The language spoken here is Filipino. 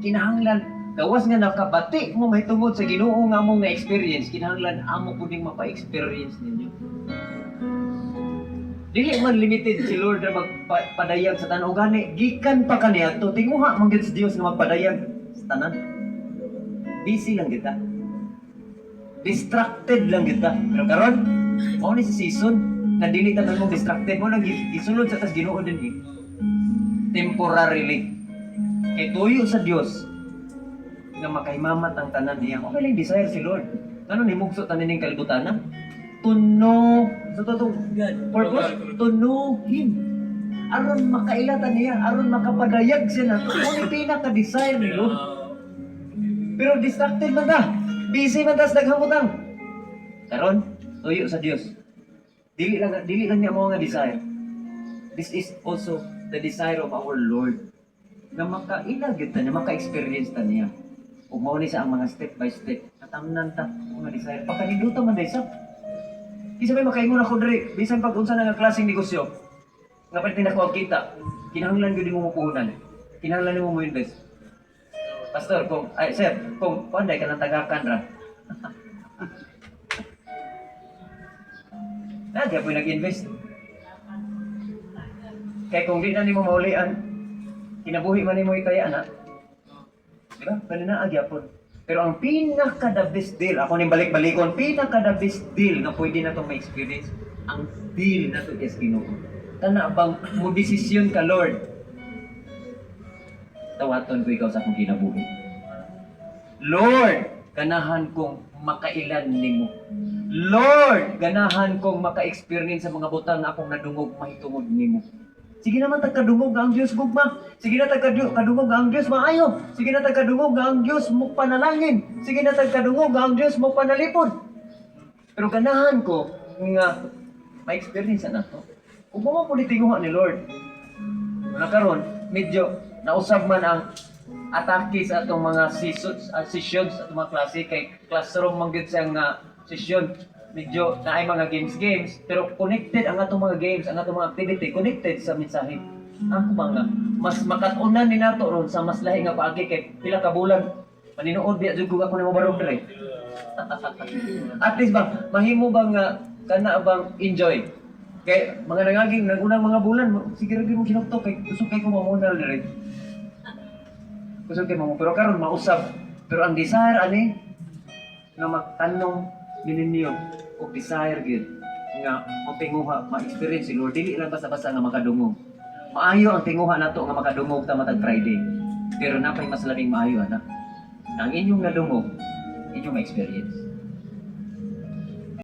kinahanglan gawas nga nakabati mo mahitungod sa Ginoo nga among na-experience, kinahanglan amo kuning mapa-experience ninyo. Dili man limited si Lord na magpadayag sa tanan. O gani, gikan pa kaniya to. Tinguha man gid sa Dios nga magpadayag sa tanan. Busy lang kita. Distracted lang kita. Pero karon, mao ni sa season na dili ta mo distracted mo lang isulod sa tas Ginoo din eh. Temporarily. Kay tuyo sa Dios nga makahimamat ang tanan niya. Okay lang desire si Lord. Ano ni mugso tanan ning kalibutan na? To know, so to purpose, to know Him. Aron makailatan niya, aron makapadayag siya na. Kung pinaka-desire ni Lord. Pero distracted man ta. Busy man ta sa daghang karon, tuyo sa Dios. Dili lang niya mo nga desire. This is also the desire of our Lord. Na makailag yun ta niya, maka-experience ta niya. Ug mao ni sa ang mga step by step. Katamnan ta mga desire. Pagkaniduta man daysa. Isa may makaingon ako diri, bisan pag unsa na nga klaseng negosyo. Nga pwede na ko kita. Kinahanglan gyud mo puhunan. Kinahanglan mo mo invest. Pastor, kung panday ka ng tagakan ra. Nagya po nag-invest. Kaya kung di na nimo maulian, kinabuhi man nimo ikaya na. Diba? Kanina agya po. Pero ang pinaka-the best deal, ako ning balik-balikon, pinaka-the best deal na pwede na itong ma-experience, ang deal na ito is Ginoo. Kana bang mo desisyon ka, Lord? Tawaton ko ikaw sa akong kinabuhi. Lord, ganahan kong makailan nimo. Lord, ganahan kong maka-experience sa mga butang na akong nadungog mahitungod nimo. Sige naman tagkadungog ang Diyos gugma. Sige na tagkadungog ang Diyos maayo. Sige na tagkadungog ang Diyos mo panalangin. Sige na tagkadungog ang Diyos mo panalipod. Pero ganahan ko nga ma-experience na to. Kung mo po nitinguha ni Lord. Nakaroon, medyo nausab man ang atake sa atong mga sessions sa atong mga klase kay classroom man gyud sa nga session. Medyo naay mga games, pero connected ang atong mga games, ang atong mga activity, connected sa mensahe. Ako ba nga, mas makatunan ni nato ron sa mas lahi nga paagi kay pila ka bulan, maninood biya jud ko ako nimo barog dire. At least ba, mahimo ba nga kana bang enjoy? Kay mga nangaging nagunang mga bulan, sige ra gyud mo kinuktok kay kusog kay ko mamunal dire. Kusog kay mo, pero karon mausab. Pero ang desire ani nga magtanong ninyo o desire gid nga mapinguha ma-experience si Lord dili lang basta-basta nga makadungog. Maayo ang tinguha nato nga makadungog ta matag Friday. Pero napay mas labing maayo ana. Ang inyong nadungog, inyong ma-experience.